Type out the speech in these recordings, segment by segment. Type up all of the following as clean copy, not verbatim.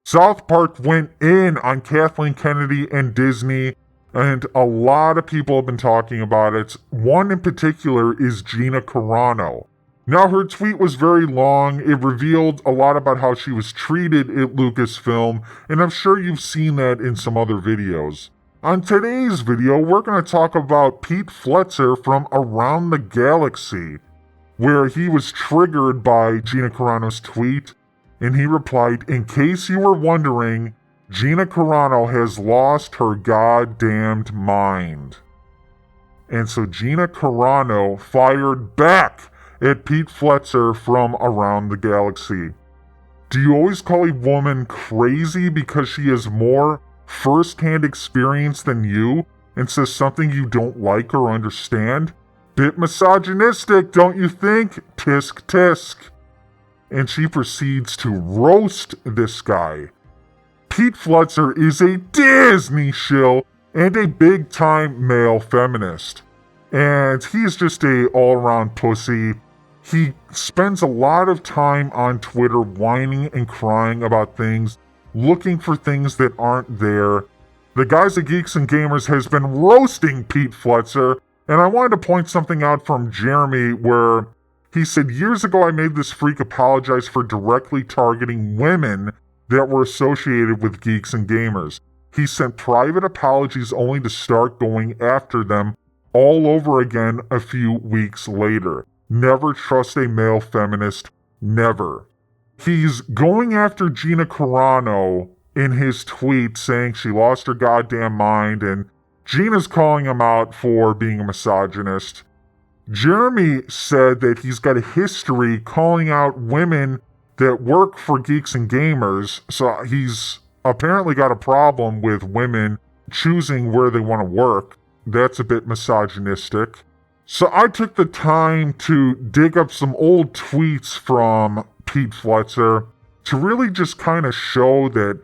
South Park went in on Kathleen Kennedy and Disney, and a lot of people have been talking about it. One in particular is Gina Carano. Now, her tweet was very long. It revealed a lot about how she was treated at Lucasfilm, and I'm sure you've seen that in some other videos. On today's video, we're going to talk about Pete Fletzer from Around the Galaxy, where he was triggered by Gina Carano's tweet, and he replied, "In case you were wondering, Gina Carano has lost her goddamned mind." And so Gina Carano fired back at Pete Fletzer from Around the Galaxy. "Do you always call a woman crazy because she has more first-hand experience than you and says something you don't like or understand? Bit misogynistic, don't you think? Tisk tisk." And she proceeds to roast this guy. Pete Fletzer is a Disney shill and a big-time male feminist. And he's just a all-around pussy. He spends a lot of time on Twitter whining and crying about things, looking for things that aren't there. The guys at Geeks and Gamers has been roasting Pete Fletzer, and I wanted to point something out from Jeremy where he said, "Years ago I made this freak apologize for directly targeting women that were associated with Geeks and Gamers. He sent private apologies only to start going after them all over again a few weeks later. Never trust a male feminist. Never." He's going after Gina Carano in his tweet saying she lost her goddamn mind, and Gina's calling him out for being a misogynist. Jeremy said that he's got a history calling out women that work for Geeks and Gamers, so he's apparently got a problem with women choosing where they want to work. That's a bit misogynistic. So I took the time to dig up some old tweets from Pete Fletzer to really just kind of show that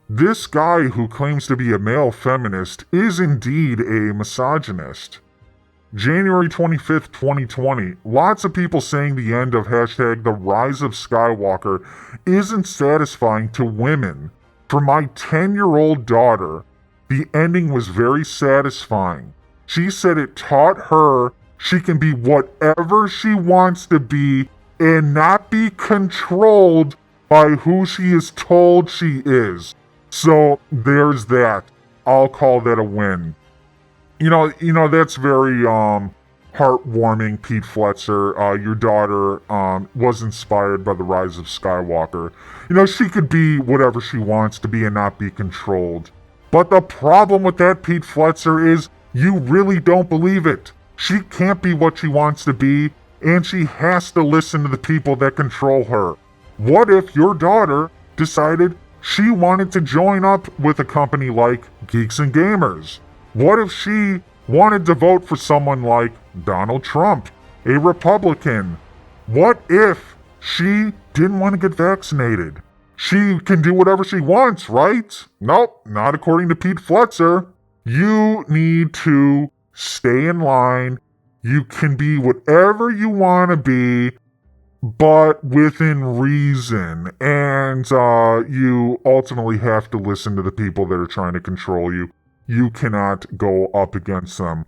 this guy who claims to be a male feminist is indeed a misogynist. January 25th, 2020. Lots of people saying the end of hashtag the rise of Skywalker isn't satisfying to women. For my 10-year-old daughter, the ending was very satisfying. She said it taught her she can be whatever she wants to be and not be controlled by who she is told she is. So there's that. I'll call that a win. You know, that's very heartwarming, Pete Fletzer. Your daughter was inspired by the rise of Skywalker. You know, she could be whatever she wants to be and not be controlled. But the problem with that, Pete Fletzer, is you really don't believe it. She can't be what she wants to be, and she has to listen to the people that control her. What if your daughter decided she wanted to join up with a company like Geeks and Gamers? What if she wanted to vote for someone like Donald Trump, a Republican? What if she didn't want to get vaccinated? She can do whatever she wants, right? Nope, not according to Pete Fletzer. You need to stay in line. You can be whatever you want to be, but within reason. And you ultimately have to listen to the people that are trying to control you. You cannot go up against them.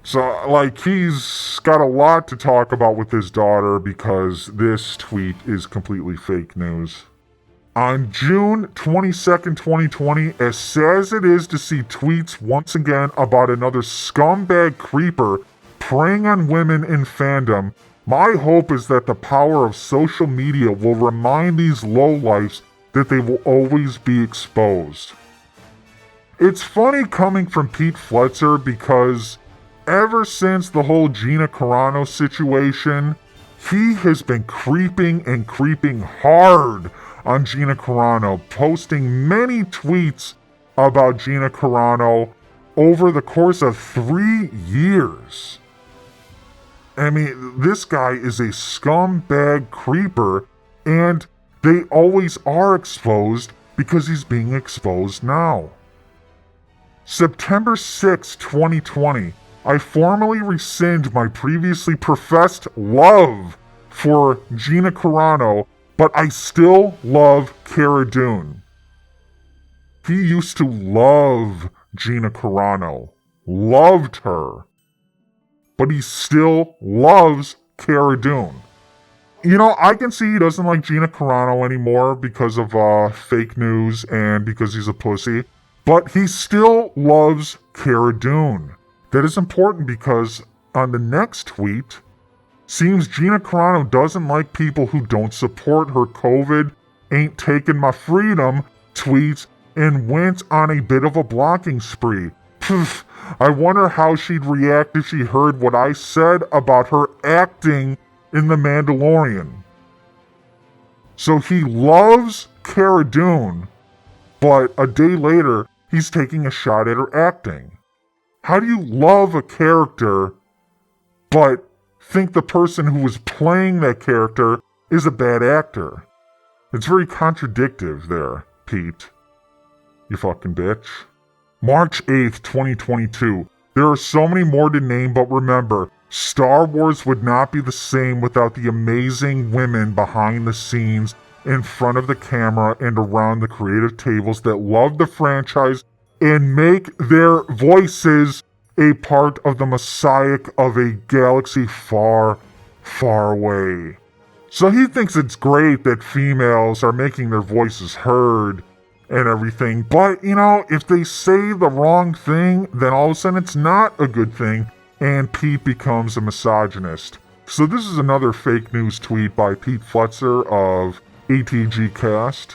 So, he's got a lot to talk about with his daughter because this tweet is completely fake news. On June 22nd, 2020, as sad as it is to see tweets once again about another scumbag creeper preying on women in fandom, my hope is that the power of social media will remind these lowlifes that they will always be exposed. It's funny coming from Pete Fletzer because ever since the whole Gina Carano situation, he has been creeping hard on Gina Carano, posting many tweets about Gina Carano over the course of 3 years. I mean, this guy is a scumbag creeper, and they always are exposed because he's being exposed now. September 6, 2020. I formally rescind my previously professed love for Gina Carano, but I still love Cara Dune. He used to love Gina Carano. Loved her. But he still loves Cara Dune. You know, I can see he doesn't like Gina Carano anymore because of fake news and because he's a pussy. But he still loves Cara Dune. That is important because on the next tweet, seems Gina Carano doesn't like people who don't support her COVID ain't taking my freedom tweets and went on a bit of a blocking spree. Pfft, I wonder how she'd react if she heard what I said about her acting in The Mandalorian. So he loves Cara Dune, but a day later, he's taking a shot at her acting. How do you love a character, but think the person who was playing that character is a bad actor? It's very contradictory there, Pete. You fucking bitch. March 8th, 2022. There are so many more to name, but remember, Star Wars would not be the same without the amazing women behind the scenes, in front of the camera, and around the creative tables that love the franchise and make their voices a part of the mosaic of a galaxy far, far away. So he thinks it's great that females are making their voices heard and everything, but you know, if they say the wrong thing, then all of a sudden it's not a good thing, and Pete becomes a misogynist. So this is another fake news tweet by Pete Fletzer of ATG Cast.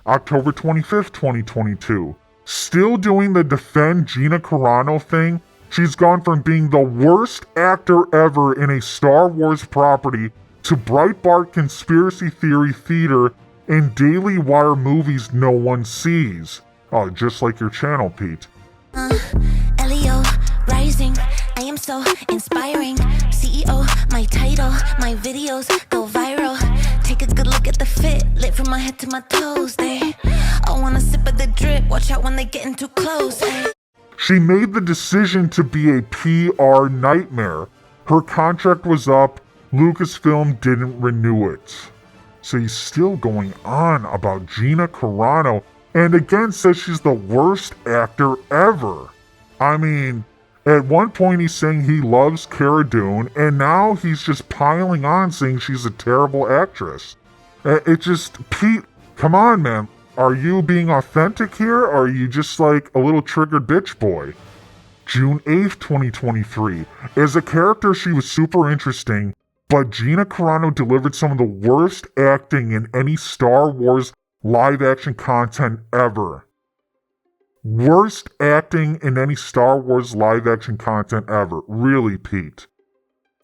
October 25th, 2022. Still doing the defend Gina Carano thing? She's gone from being the worst actor ever in a Star Wars property to Breitbart conspiracy theory theater and Daily Wire movies no one sees. Oh, just like your channel, Pete. Leo, rising, I am so inspiring. CEO, my title, my videos go viral. Take a good look at the fit, lit from my head to my toes, they I wanna sip of the drip, watch out when they getting too close, She made the decision to be a PR nightmare. Her contract was up, Lucasfilm didn't renew it. So he's still going on about Gina Carano, and again says she's the worst actor ever. I mean, at one point he's saying he loves Cara Dune, and now he's just piling on saying she's a terrible actress. It just, Pete, come on, man. Are you being authentic here, or are you just like a little triggered bitch boy? June 8th, 2023. As a character, she was super interesting, but Gina Carano delivered some of the worst acting in any Star Wars live-action content ever. Worst acting in any Star Wars live-action content ever. Really, Pete.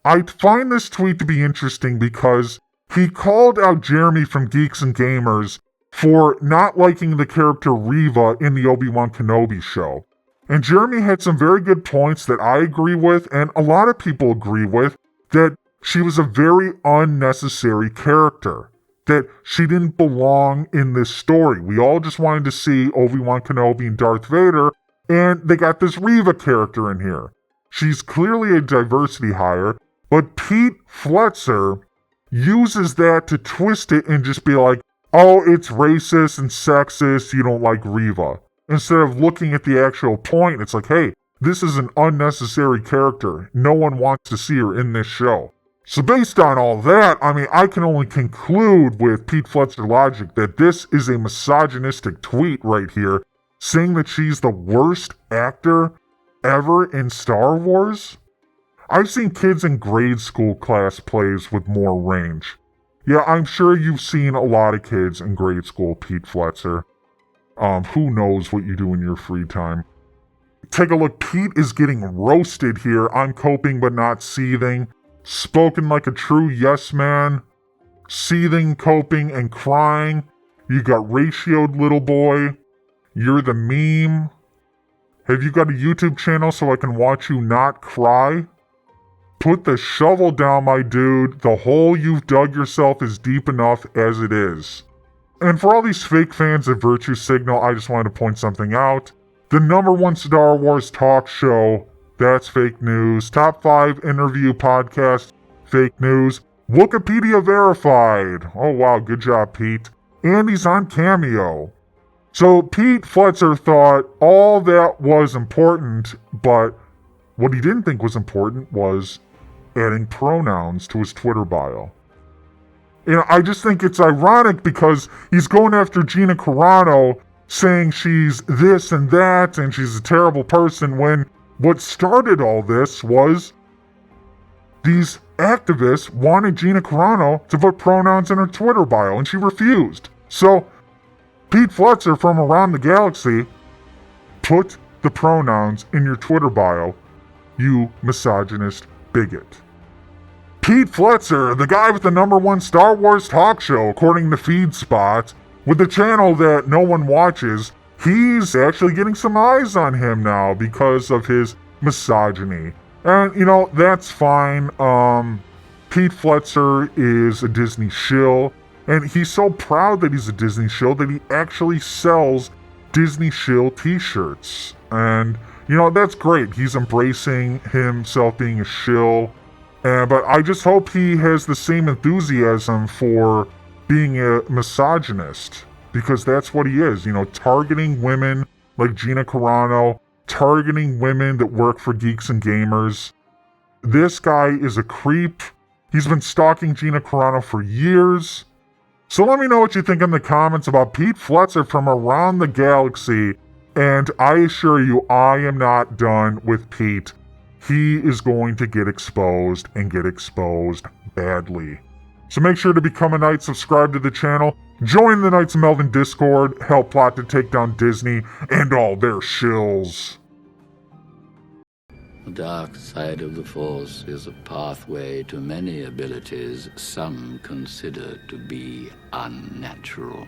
I find this tweet to be interesting because he called out Jeremy from Geeks and Gamers for not liking the character Reva in the Obi-Wan Kenobi show. And Jeremy had some very good points that I agree with, and a lot of people agree with, that she was a very unnecessary character. That she didn't belong in this story. We all just wanted to see Obi-Wan Kenobi and Darth Vader, and they got this Reva character in here. She's clearly a diversity hire, but Pete Fletzer uses that to twist it and just be like, oh, it's racist and sexist, you don't like Reva. Instead of looking at the actual point, it's like, hey, this is an unnecessary character. No one wants to see her in this show. So based on all that, I mean, I can only conclude with Pete Fletzer logic that this is a misogynistic tweet right here, saying that she's the worst actor ever in Star Wars. I've seen kids in grade school class plays with more range. Yeah, I'm sure you've seen a lot of kids in grade school, Pete Fletzer. Who knows what you do in your free time. Take a look, Pete is getting roasted here. I'm coping but not seething. Spoken like a true yes man. Seething, coping, and crying. You got ratioed, little boy. You're the meme. Have you got a YouTube channel so I can watch you not cry? Put the shovel down, my dude. The hole you've dug yourself is deep enough as it is. And for all these fake fans of Virtue Signal, I just wanted to point something out. The #1 Star Wars talk show, that's fake news. Top 5 interview podcast, fake news. Wikipedia verified. Oh wow, good job, Pete. And he's on Cameo. So Pete Fletzer thought all that was important, but what he didn't think was important was adding pronouns to his Twitter bio. You know, I just think it's ironic because he's going after Gina Carano, saying she's this and that and she's a terrible person, when what started all this was these activists wanted Gina Carano to put pronouns in her Twitter bio, and she refused. So Pete Fletzer from around the galaxy, put the pronouns in your Twitter bio, you misogynist bigot. Pete Fletzer, the guy with the #1 Star Wars talk show, according to FeedSpot, with the channel that no one watches, he's actually getting some eyes on him now because of his misogyny. And, you know, that's fine. Pete Fletzer is a Disney shill, and he's so proud that he's a Disney shill that he actually sells Disney shill t-shirts. And, you know, that's great. He's embracing himself being a shill. But I just hope he has the same enthusiasm for being a misogynist, because that's what he is, you know, targeting women like Gina Carano, targeting women that work for Geeks and Gamers. This guy is a creep. He's been stalking Gina Carano for years. So let me know what you think in the comments about Pete Fletzer from around the galaxy, and I assure you, I am not done with Pete. He is going to get exposed, and get exposed badly. So make sure to become a Knight, subscribe to the channel, join the Knights of Melvin Discord, help plot to take down Disney and all their shills. The dark side of the Force is a pathway to many abilities some consider to be unnatural.